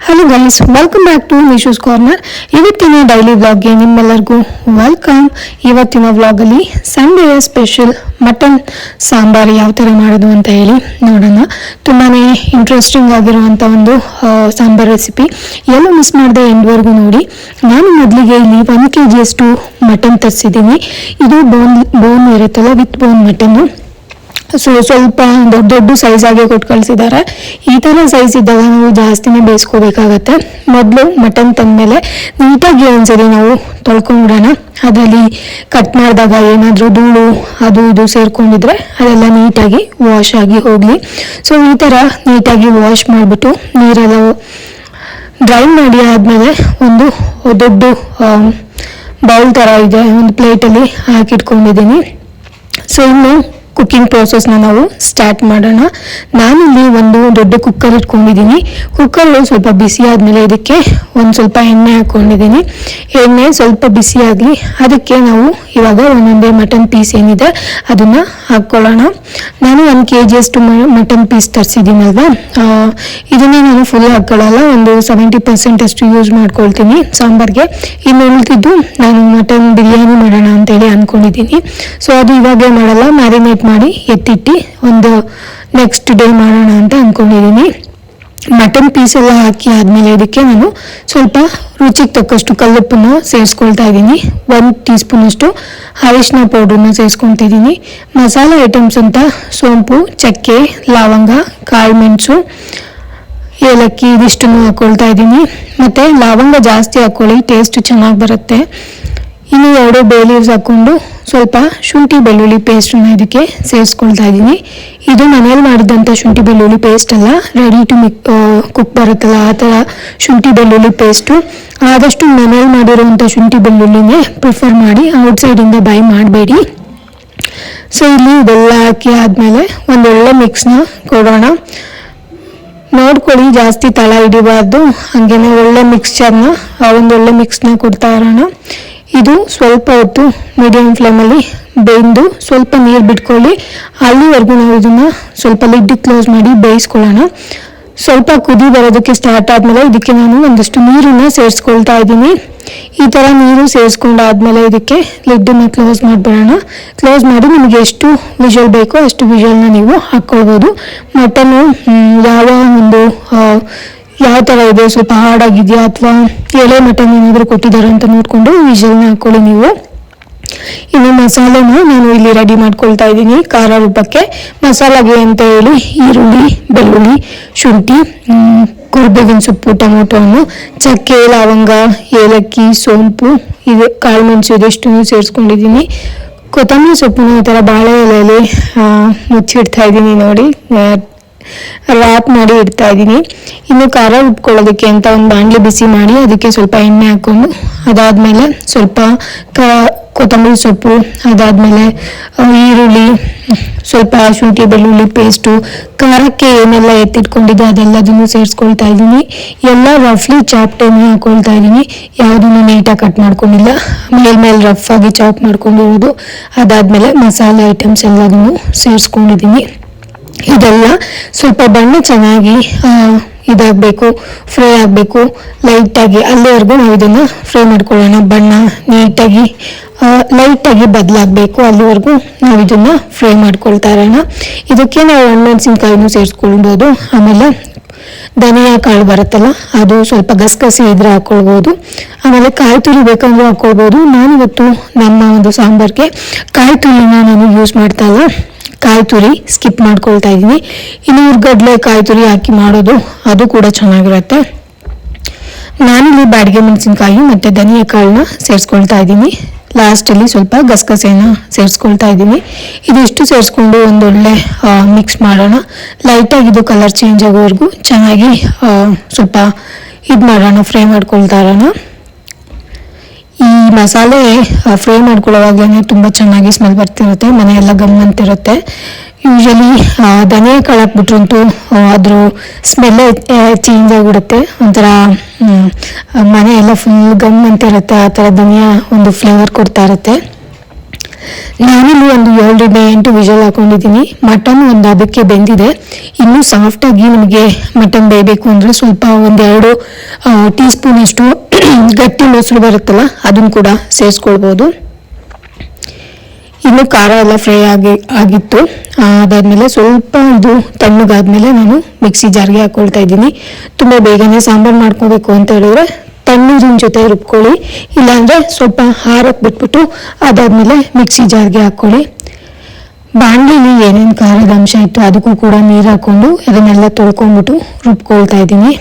Hello guys, welcome back to Nishu's corner. ಇವತ್ತಿನ daily ವ್ಲಾಗ್ಗೆ ನಿಮ್ಮೆಲ್ಲರಿಗೂ ವೆಲ್ಕಮ್. ಇವತ್ತಿನ ವ್ಲಾಗಲ್ಲಿ ಸಂಡೇ ಸ್ಪೆಷಲ್ ಮಟನ್ ಸಾಂಬಾರು ಯಾವ ಥರ ಮಾಡೋದು ಅಂತ ಹೇಳಿ ನೋಡೋಣ. ತುಂಬಾ ಇಂಟ್ರೆಸ್ಟಿಂಗ್ ಆಗಿರುವಂಥ ಒಂದು ಸಾಂಬಾರು ರೆಸಿಪಿ. ಎಲ್ಲೂ ಮಿಸ್ ಮಾಡದೆ ಎಂಡ್ವರೆಗೂ ನೋಡಿ. ನಾನು ಮೊದಲಿಗೆ ಇಲ್ಲಿ 1 kg ಮಟನ್ ತರಿಸಿದ್ದೀನಿ. ಇದು ಬೋನ್ ಇರುತ್ತಲ್ಲ, ವಿತ್ ಬೋನ್ ಮಟನ್ನು. ಸ್ವಲ್ಪ ದೊಡ್ಡ ಸೈಜ್ ಆಗಿ ಕೊಟ್ಟು ಕಳಿಸಿದ್ದಾರೆ. ಈ ಥರ ಸೈಜ್ ಇದ್ದಾಗ ನಾವು ಜಾಸ್ತಿನೇ ಬೇಯಿಸ್ಕೋಬೇಕಾಗತ್ತೆ. ಮೊದಲು ಮಟನ್ ತಂದಮೇಲೆ ನೀಟಾಗಿ ಒಂದ್ಸರಿ ನಾವು ತೊಳ್ಕೊಂಡ್ಬಿಡೋಣ. ಅದರಲ್ಲಿ ಕಟ್ ಮಾಡಿದಾಗ ಏನಾದರೂ ಧೂಳು ಅದು ಇದು ಸೇರ್ಕೊಂಡಿದ್ರೆ ಅದೆಲ್ಲ ನೀಟಾಗಿ ವಾಶ್ ಆಗಿ ಹೋಗಲಿ. ಸೊ ಈ ಥರ ನೀಟಾಗಿ ವಾಶ್ ಮಾಡಿಬಿಟ್ಟು ನೀರೆಲ್ಲ ಡ್ರೈ ಮಾಡಿ ಆದಮೇಲೆ ಒಂದು ದೊಡ್ಡ ಬೌಲ್ ಥರ ಇದೆ, ಒಂದು ಪ್ಲೇಟಲ್ಲಿ ಹಾಕಿಟ್ಕೊಂಡಿದ್ದೀನಿ. ಸೊ ಇನ್ನು ಕುಕ್ಕಿಂಗ್ ಪ್ರೋಸೆಸ್ನ ನಾವು ಸ್ಟಾರ್ಟ್ ಮಾಡೋಣ. ನಾನಿಲ್ಲಿ ಒಂದು ದೊಡ್ಡ ಕುಕ್ಕರ್ ಇಟ್ಕೊಂಡಿದ್ದೀನಿ. ಕುಕ್ಕರು ಸ್ವಲ್ಪ ಬಿಸಿ ಆದಮೇಲೆ ಇದಕ್ಕೆ ಒಂದು ಸ್ವಲ್ಪ ಎಣ್ಣೆ ಹಾಕ್ಕೊಂಡಿದ್ದೀನಿ. ಎಣ್ಣೆ ಸ್ವಲ್ಪ ಬಿಸಿ ಆಗಲಿ, ಅದಕ್ಕೆ ನಾವು ಇವಾಗ ಒಂದೊಂದೇ ಮಟನ್ ಪೀಸ್ ಏನಿದೆ ಅದನ್ನು ಹಾಕ್ಕೊಳ್ಳೋಣ. ನಾನು 1 kg ಮಟನ್ ಪೀಸ್ ತರಿಸಿದ್ದೀನಲ್ವಾ, ಇದನ್ನೇ ನಾನು ಫುಲ್ ಹಾಕ್ಕೊಳ್ಳಲ್ಲ, ಒಂದು 70% ಅಷ್ಟು ಯೂಸ್ ಮಾಡ್ಕೊಳ್ತೀನಿ ಸಾಂಬಾರ್ಗೆ. ಇನ್ನು ಉಳಿದಿದ್ದು ನಾನು ಮಟನ್ ಬಿರಿಯಾನಿ ಮಾಡೋಣ ಅಂತೇಳಿ ಅಂದ್ಕೊಂಡಿದ್ದೀನಿ. ಸೊ ಅದು ಇವಾಗೇ ಮಾಡಲ್ಲ, ಮ್ಯಾರಿನೇಟ್ ಮಾಡಿ ಎತ್ತಿಟ್ಟು ಒಂದು ನೆಕ್ಸ್ಟ್ ಡೇ ಮಾಡೋಣ ಅಂತ ಅಂದ್ಕೊಂಡಿದ್ದೀನಿ. ಮಟನ್ ಪೀಸ್ ಎಲ್ಲ ಹಾಕಿ ಆದಮೇಲೆ ಇದಕ್ಕೆ ನಾನು ಸ್ವಲ್ಪ ರುಚಿಗೆ ತಕ್ಕಷ್ಟು ಕಲ್ಲುಪ್ಪನ್ನು ಸೇರಿಸ್ಕೊಳ್ತಾ ಇದ್ದೀನಿ. 1 ಟೀ ಸ್ಪೂನಷ್ಟು ಅರಿಶಿನ ಪೌಡ್ರನ್ನ ಸೇರಿಸ್ಕೊಳ್ತಿದ್ದೀನಿ. ಮಸಾಲೆ ಐಟಮ್ಸ್ ಅಂತ ಸೋಂಪು, ಚಕ್ಕೆ, ಲವಂಗ, ಕಾಳು ಮೆಣಸು, ಏಲಕ್ಕಿ ಇದಿಷ್ಟನ್ನು ಹಾಕ್ಕೊಳ್ತಾ ಇದ್ದೀನಿ. ಮತ್ತು ಲವಂಗ ಜಾಸ್ತಿ ಹಾಕ್ಕೊಳ್ಳಿ, ಟೇಸ್ಟ್ ಚೆನ್ನಾಗಿ ಬರುತ್ತೆ. ಇನ್ನು 2 ಬೇ ಲೀವ್ಸ್ ಹಾಕ್ಕೊಂಡು ಸ್ವಲ್ಪ ಶುಂಠಿ ಬೆಳ್ಳುಳ್ಳಿ ಪೇಸ್ಟನ್ನು ಇದಕ್ಕೆ ಸೇರಿಸ್ಕೊಳ್ತಾ ಇದ್ದೀನಿ. ಇದು ಮನೇಲಿ ಮಾಡಿದಂಥ ಶುಂಠಿ ಬೆಳ್ಳುಳ್ಳಿ ಪೇಸ್ಟ್ ಅಲ್ಲ, ರೆಡಿ ಟು ಕುಕ್ ಬರುತ್ತಲ್ಲ ಆ ಥರ ಶುಂಠಿ ಬೆಳ್ಳುಳ್ಳಿ ಪೇಸ್ಟು. ಆದಷ್ಟು ಮನೇಲಿ ಮಾಡಿರುವಂಥ ಶುಂಠಿ ಬೆಳ್ಳುಳ್ಳಿನೇ ಪ್ರಿಫರ್ ಮಾಡಿ, ಔಟ್ಸೈಡಿಂದ ಬೈ ಮಾಡಬೇಡಿ. ಸೊ ಇಲ್ಲಿ ಇದೆಲ್ಲ ಹಾಕಿ ಆದಮೇಲೆ ಒಂದೊಳ್ಳೆ ಮಿಕ್ಸ್ನ ಕೊಡೋಣ. ನೋಡ್ಕೊಳ್ಳಿ, ಜಾಸ್ತಿ ತಳ ಹಿಡಿಬಾರ್ದು, ಹಾಗೇನೆ ಒಳ್ಳೆ ಮಿಕ್ಸ್ಚರ್ನ ಒಂದೊಳ್ಳೆ ಮಿಕ್ಸ್ನ ಕೊಡ್ತಾ ಇರೋಣ. ಇದು ಸ್ವಲ್ಪ ಹೊತ್ತು ಮೀಡಿಯಂ ಫ್ಲೇಮಲ್ಲಿ ಬೇಯ್ದು ಸ್ವಲ್ಪ ನೀರು ಬಿಟ್ಕೊಳ್ಳಿ. ಅಲ್ಲಿವರೆಗೂ ನಾವು ಇದನ್ನು ಸ್ವಲ್ಪ ಲಿಡ್ ಕ್ಲೋಸ್ ಮಾಡಿ ಬೇಯಿಸ್ಕೊಳ್ಳೋಣ. ಸ್ವಲ್ಪ ಕುದಿ ಬರೋದಕ್ಕೆ ಸ್ಟಾರ್ಟ್ ಆದಮೇಲೆ ಇದಕ್ಕೆ ನಾನು ಒಂದಷ್ಟು ನೀರನ್ನು ಸೇರಿಸ್ಕೊಳ್ತಾ ಇದ್ದೀನಿ. ಈ ಥರ ನೀರು ಸೇರಿಸ್ಕೊಂಡಾದ್ಮೇಲೆ ಇದಕ್ಕೆ ಲಿಡ್ಡನ್ನು ಕ್ಲೋಸ್ ಮಾಡಿಬಿಡೋಣ. ಕ್ಲೋಸ್ ಮಾಡಿ ನಿಮಗೆ ಎಷ್ಟು ವಿಷಲ್ ಬೇಕೋ ಅಷ್ಟು ವಿಷಲ್ನ ನೀವು ಹಾಕ್ಕೊಳ್ಬೋದು. ಮಟನ್ನು ಯಾವ ಥರ ಇದೆ, ಸ್ವಲ್ಪ ಹಾರ್ಡಾಗಿದೆಯಾ ಅಥವಾ ಎಳೆ ಮಟನ್ ಏನಾದರೂ ಕೊಟ್ಟಿದ್ದಾರೆ ಅಂತ ನೋಡಿಕೊಂಡು ವಿಷಲ್ನ ಹಾಕ್ಕೊಳ್ಳಿ ನೀವು. ಇನ್ನು ಮಸಾಲೆನ ನಾನು ಇಲ್ಲಿ ರೆಡಿ ಮಾಡ್ಕೊಳ್ತಾ ಇದ್ದೀನಿ. ಖಾರ ರೂಪಕ್ಕೆ ಮಸಾಲೆಗೆ ಅಂತ ಹೇಳಿ ಈರುಳ್ಳಿ, ಬೆಳ್ಳುಳ್ಳಿ, ಶುಂಠಿ, ಕರಿಬೇವಿನ ಸೊಪ್ಪು, ಟೊಮೊಟೊ ಹಣ್ಣು, ಚಕ್ಕೆ, ಲವಂಗ, ಏಲಕ್ಕಿ, ಸೋಂಪು, ಇದು ಕಾಳು ಮೆಣಸು ಇದೆಷ್ಟು ಸೇರಿಸ್ಕೊಂಡಿದ್ದೀನಿ. ಕೊತ್ತಂಬರಿ ಸೊಪ್ಪನ್ನು ಈ ಥರ ಬಾಳೆ ಎಲೆಯಲ್ಲಿ ಮುಚ್ಚಿಡ್ತಾ ಇದ್ದೀನಿ ನೋಡಿ, ರ್ಯಾಪ್ ಮಾಡಿ ಇಡ್ತಾ ಇದ್ದೀನಿ. ಇನ್ನು ಖಾರ ಉಟ್ಕೊಳ್ಳೋದಕ್ಕೆ ಅಂತ ಒಂದು ಬಾಣಲಿ ಬಿಸಿ ಮಾಡಿ ಅದಕ್ಕೆ ಸ್ವಲ್ಪ ಎಣ್ಣೆ ಹಾಕ್ಕೊಂಡು, ಅದಾದಮೇಲೆ ಸ್ವಲ್ಪ ಕೊತ್ತಂಬರಿ ಸೊಪ್ಪು, ಅದಾದಮೇಲೆ ಈರುಳ್ಳಿ, ಸ್ವಲ್ಪ ಶುಂಠಿ ಬೆಳ್ಳುಳ್ಳಿ ಪೇಸ್ಟು, ಖಾರಕ್ಕೆ ಏನೆಲ್ಲ ಎತ್ತಿಟ್ಕೊಂಡಿದ್ದೆ ಅದೆಲ್ಲದನ್ನು ಸೇರಿಸ್ಕೊಳ್ತಾ ಇದ್ದೀನಿ. ಎಲ್ಲ ರಫ್ಲಿ ಚಾಪ್ಟನ್ನು ಹಾಕ್ಕೊಳ್ತಾ ಇದ್ದೀನಿ, ಯಾವುದನ್ನು ನೀಟಾಗಿ ಕಟ್ ಮಾಡ್ಕೊಂಡಿಲ್ಲ, ಮೇಲ್ಮೇಲೆ ರಫ್ ಆಗಿ ಚಾಪ್ ಮಾಡ್ಕೊಂಡಿರೋದು. ಅದಾದಮೇಲೆ ಮಸಾಲೆ ಐಟಮ್ಸ್ ಎಲ್ಲದನ್ನು ಸೇರಿಸ್ಕೊಂಡಿದ್ದೀನಿ. ಇದೆಲ್ಲ ಸ್ವಲ್ಪ ಬಣ್ಣ ಚೆನ್ನಾಗಿ ಇದಾಗಬೇಕು, ಫ್ರೈ ಆಗಬೇಕು ಲೈಟಾಗಿ, ಅಲ್ಲಿವರೆಗೂ ನಾವು ಇದನ್ನು ಫ್ರೈ ಮಾಡ್ಕೊಳ್ಳೋಣ. ಬಣ್ಣ ನೀಟಾಗಿ ಲೈಟಾಗಿ ಬದಲಾಗಬೇಕು, ಅಲ್ಲಿವರೆಗೂ ನಾವು ಇದನ್ನು ಫ್ರೈ ಮಾಡ್ಕೊಳ್ತಾ ಇರೋಣ. ಇದಕ್ಕೆ ನಾವು ಒಣಮೆಣಸಿನ್ಕಾಯಿನೂ ಸೇರಿಸ್ಕೊಳ್ಬೋದು. ಆಮೇಲೆ ಧನಿಯಾ ಕಾಳು ಬರುತ್ತಲ್ಲ, ಅದು ಸ್ವಲ್ಪ ಗಸಗಸೆ ಇದ್ರೆ ಹಾಕ್ಕೊಳ್ಬೋದು. ಆಮೇಲೆ ಕಾಯಿ ತುರಿ ಬೇಕಂದ್ರೂ ಹಾಕ್ಕೊಳ್ಬೋದು. ನಾನಿವತ್ತು ನಮ್ಮ ಒಂದು ಸಾಂಬಾರಿಗೆ ಕಾಯಿ ತುರಿನ ನಾನು ಯೂಸ್ ಮಾಡ್ತಾ ಇಲ್ಲ, ಕಾಯಿ ತುರಿ ಸ್ಕಿಪ್ ಮಾಡ್ಕೊಳ್ತಾ ಇದ್ದೀನಿ. ಇನ್ನು ಹುರ್ಗಡ್ಲೆ ಕಾಯಿ ತುರಿ ಹಾಕಿ ಮಾಡೋದು ಅದು ಕೂಡ ಚೆನ್ನಾಗಿರುತ್ತೆ. ನಾನಿಲ್ಲಿ ಬಾಡಿಗೆ ಮೆಣಸಿನ್ಕಾಯಿ ಮತ್ತು ಧನಿಯಾ ಕಾಳನ್ನ ಸೇರಿಸ್ಕೊಳ್ತಾ ಇದ್ದೀನಿ. ಲಾಸ್ಟಲ್ಲಿ ಸ್ವಲ್ಪ ಗಸಗಸೆನ ಸೇರಿಸ್ಕೊಳ್ತಾ ಇದ್ದೀನಿ. ಇದಿಷ್ಟು ಸೇರಿಸ್ಕೊಂಡು ಒಂದೊಳ್ಳೆ ಮಿಕ್ಸ್ ಮಾಡೋಣ. ಲೈಟಾಗಿ ಇದು ಕಲರ್ ಚೇಂಜ್ ಆಗೋವರೆಗೂ ಚೆನ್ನಾಗಿ ಸ್ವಲ್ಪ ಇದು ಮಾಡೋಣ, ಫ್ರೈ ಮಾಡ್ಕೊಳ್ತಾ ಇರೋಣ. ಈ ಮಸಾಲೆ ಫ್ರೈ ಮಾಡ್ಕೊಳ್ಳೋವಾಗಲೇ ತುಂಬ ಚೆನ್ನಾಗಿ ಸ್ಮೆಲ್ ಬರ್ತಿರುತ್ತೆ, ಮನೆಯೆಲ್ಲ ಗಮ್ ಅಂತಿರುತ್ತೆ. ಯೂಶಲಿ ಧನಿಯಾ ಕಾಳು ಹಾಕ್ಬಿಟ್ರಂತೂ ಅದ್ರ ಸ್ಮೆಲ್ಲೇ ಚೇಂಜ್ ಆಗಿಬಿಡುತ್ತೆ, ಒಂಥರ ಮನೆ ಎಲ್ಲ ಫುಲ್ ಗಮ್ ಅಂತಿರುತ್ತೆ. ಆ ಥರ ಧನಿಯಾ ಒಂದು ಫ್ಲೇವರ್ ಕೊಡ್ತಾ ಇರುತ್ತೆ. ನಾನಿಲ್ಲಿ ಒಂದು 7-8 ವಿಷಲ್ ಹಾಕೊಂಡಿದ್ದೀನಿ. ಮಟನ್ ಒಂದು ಅದಕ್ಕೆ ಬೆಂದಿದೆ. ಇನ್ನೂ ಸಾಫ್ಟಾಗಿ ನಿಮಗೆ ಮಟನ್ ಬೇಯಬೇಕು ಅಂದರೆ ಸ್ವಲ್ಪ 1-2 ಟೀ ಸ್ಪೂನ್ ಅಷ್ಟು ಗಟ್ಟಿ ಮೊಸರು ಬರುತ್ತಲ್ಲ ಅದನ್ನು ಕೂಡ ಸೇರಿಸ್ಕೊಳ್ಬೋದು. ಇನ್ನು ಖಾರ ಎಲ್ಲ ಫ್ರೈ ಆಗಿತ್ತು. ಅದಾದಮೇಲೆ ಸ್ವಲ್ಪ ಇದು ತಣ್ಣಗಾದ್ಮೇಲೆ ನಾನು ಮಿಕ್ಸಿ ಜಾರ್ಗೆ ಹಾಕ್ಕೊಳ್ತಾ ಇದ್ದೀನಿ. ತುಂಬ ಬೇಗನೆ ಸಾಂಬಾರು ಮಾಡ್ಕೋಬೇಕು ಅಂತ ಹೇಳಿದ್ರೆ ತಣ್ಣೀರಿನ ಜೊತೆ ರುಬ್ಕೊಳ್ಳಿ, ಇಲ್ಲಾಂದರೆ ಸ್ವಲ್ಪ ಹಾರಕ್ಕೆ ಬಿಟ್ಬಿಟ್ಟು ಅದಾದಮೇಲೆ ಮಿಕ್ಸಿ ಜಾರ್ಗೆ ಹಾಕ್ಕೊಳ್ಳಿ. ಬಾಣಲಿಲಿ ಏನೇನು ಖಾರದ ಅಂಶ ಇತ್ತು ಅದಕ್ಕೂ ಕೂಡ ನೀರು ಹಾಕ್ಕೊಂಡು ಅದನ್ನೆಲ್ಲ ತೊಳ್ಕೊಂಡ್ಬಿಟ್ಟು ರುಬ್ಕೊಳ್ತಾ ಇದ್ದೀನಿ.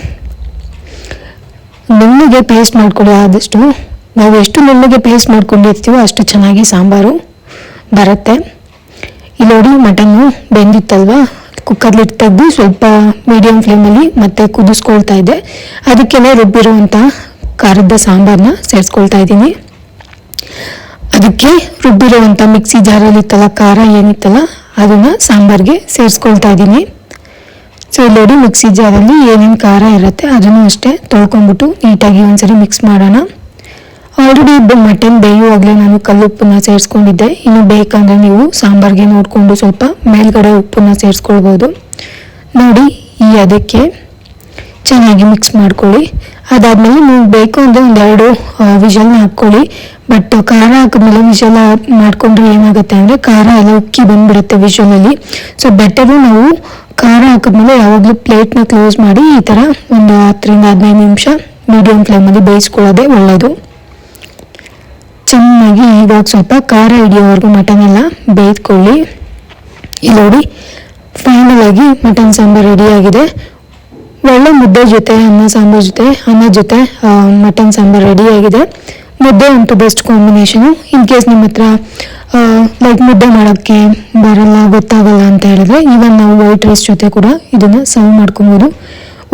ನುಣ್ಣಗೆ ಪೇಸ್ಟ್ ಮಾಡ್ಕೊಳ್ಳಿ. ಆದಷ್ಟು ನಾವು ಎಷ್ಟು ನುಣ್ಣಗೆ ಪೇಸ್ಟ್ ಮಾಡ್ಕೊಂಡಿರ್ತೀವೋ ಅಷ್ಟು ಚೆನ್ನಾಗಿ ಸಾಂಬಾರು ಬರುತ್ತೆ. ಇಲ್ಲಿ ನೋಡಿ ಮಟನ್ನು ಬೆಂದಿತ್ತಲ್ವ, ಕುಕ್ಕರ್ಲಿಟ್ಟು ತೆಗೆದು ಸ್ವಲ್ಪ ಮೀಡಿಯಂ ಫ್ಲೇಮಲ್ಲಿ ಮತ್ತೆ ಕುದಿಸ್ಕೊಳ್ತಾ ಇದ್ದೆ. ಅದಕ್ಕೇ ರುಬ್ಬಿರುವಂಥ ಖಾರದ ಸಾಂಬಾರನ್ನ ಸೇರಿಸ್ಕೊಳ್ತಾ ಇದ್ದೀನಿ. ಅದಕ್ಕೆ ರುಬ್ಬಿರುವಂಥ ಮಿಕ್ಸಿ ಜಾರಲ್ಲಿ ಇತ್ತಲ್ಲ ಖಾರ ಏನಿತ್ತಲ್ಲ ಅದನ್ನು ಸಾಂಬಾರಿಗೆ ಸೇರಿಸ್ಕೊಳ್ತಾ ಇದ್ದೀನಿ. ಸೊ ಇಲ್ಲಿ ನೋಡಿ ಮಿಕ್ಸಿ ಜಾರಲ್ಲಿ ಏನೇನು ಖಾರ ಇರುತ್ತೆ ಅದನ್ನು ಅಷ್ಟೇ ತೊಳ್ಕೊಂಡ್ಬಿಟ್ಟು ನೀಟಾಗಿ ಒಂದ್ಸರಿ ಮಿಕ್ಸ್ ಮಾಡೋಣ. ಆಲ್ರೆಡಿ ಮಟನ್ ಬೇಯುವಾಗಲೇ ನಾನು ಕಲ್ಲುಪ್ಪನ್ನ ಸೇರಿಸ್ಕೊಂಡಿದ್ದೆ. ಇನ್ನು ಬೇಕಂದರೆ ನೀವು ಸಾಂಬಾರಿಗೆ ನೋಡಿಕೊಂಡು ಸ್ವಲ್ಪ ಮೇಲ್ಗಡೆ ಉಪ್ಪನ್ನ ಸೇರಿಸ್ಕೊಳ್ಬೋದು. ನೋಡಿ ಅದಕ್ಕೆ ಚೆನ್ನಾಗಿ ಮಿಕ್ಸ್ ಮಾಡ್ಕೊಳ್ಳಿ. ಅದಾದಮೇಲೆ ನೀವು ಬೇಕು ಅಂದರೆ 1-2 ವಿಷಲ್ನ ಹಾಕ್ಕೊಳ್ಳಿ. ಬಟ್ ಖಾರ ಹಾಕಿದ್ಮೇಲೆ ವಿಷಲ್ ಮಾಡಿಕೊಂಡ್ರೆ ಏನಾಗುತ್ತೆ ಅಂದರೆ ಖಾರ ಎಲ್ಲ ಉಕ್ಕಿ ಬಂದುಬಿಡುತ್ತೆ ವಿಷಲಲ್ಲಿ. ಸೊ ಬೆಟರು ನಾವು ಖಾರ ಹಾಕಿದ್ಮೇಲೆ ಯಾವಾಗಲೂ ಪ್ಲೇಟ್ನ ಕ್ಲೋಸ್ ಮಾಡಿ ಈ ಥರ ಒಂದು 10-15 ನಿಮಿಷ ಮೀಡಿಯಂ ಫ್ಲೇಮಲ್ಲಿ ಬೇಯಿಸ್ಕೊಳ್ಳೋದೇ ಒಳ್ಳೆಯದು. ಚೆನ್ನಾಗಿ ಇವಾಗ ಸ್ವಲ್ಪ ಖಾರ ಹಿಡಿಯೋವರೆಗೂ ಮಟನ್ ಎಲ್ಲ ಬೇಯ್ಕೊಳ್ಳಿ. ಇಲ್ಲಿ ನೋಡಿ ಫೈನಲ್ ಆಗಿ ಮಟನ್ ಸಾಂಬಾರು ರೆಡಿಯಾಗಿದೆ. ಒಳ್ಳೆ ಮುದ್ದೆ ಜೊತೆ ಅನ್ನ ಜೊತೆ ಮಟನ್ ಸಾಂಬಾರು ರೆಡಿಯಾಗಿದೆ. ಮುದ್ದೆ ಅಂತೂ ಬೆಸ್ಟ್ ಕಾಂಬಿನೇಷನು. ಇನ್ ಕೇಸ್ ನಿಮ್ಮ ಹತ್ರ ಲೈಕ್ ಮುದ್ದೆ ಮಾಡೋಕ್ಕೆ ಬರಲ್ಲ, ಗೊತ್ತಾಗಲ್ಲ ಅಂತ ಹೇಳಿದ್ರೆ ಈವನ್ ನಾವು ವೈಟ್ ರೈಸ್ ಜೊತೆ ಕೂಡ ಇದನ್ನು ಸರ್ವ್ ಮಾಡ್ಕೊಬೋದು.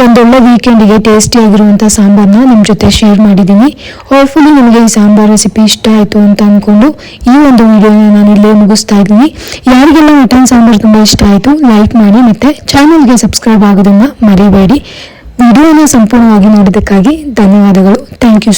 ಒಂದೊಳ್ಳೆ ವೀಕೆಂಡಿಗೆ ಟೇಸ್ಟಿಯಾಗಿರುವಂಥ ಸಾಂಬಾರನ್ನ ನಿಮ್ಮ ಜೊತೆ ಶೇರ್ ಮಾಡಿದ್ದೀನಿ. ಹೋಪ್ಫುಲಿ ನಿಮಗೆ ಈ ಸಾಂಬಾರು ರೆಸಿಪಿ ಇಷ್ಟ ಆಯಿತು ಅಂತ ಅಂದ್ಕೊಂಡು ಈ ಒಂದು ವಿಡಿಯೋನ ನಾನು ಇಲ್ಲೇ ಮುಗಿಸ್ತಾ ಇದ್ದೀನಿ. ಯಾರಿಗೆಲ್ಲ ಮಟನ್ ಸಾಂಬಾರು ತುಂಬ ಇಷ್ಟ ಆಯಿತು ಲೈಕ್ ಮಾಡಿ ಮತ್ತು ಚಾನಲ್ಗೆ ಸಬ್ಸ್ಕ್ರೈಬ್ ಆಗೋದನ್ನು ಮರಿಬೇಡಿ. ವಿಡಿಯೋನ ಸಂಪೂರ್ಣವಾಗಿ ನೋಡೋದಕ್ಕಾಗಿ ಧನ್ಯವಾದಗಳು. Thank you.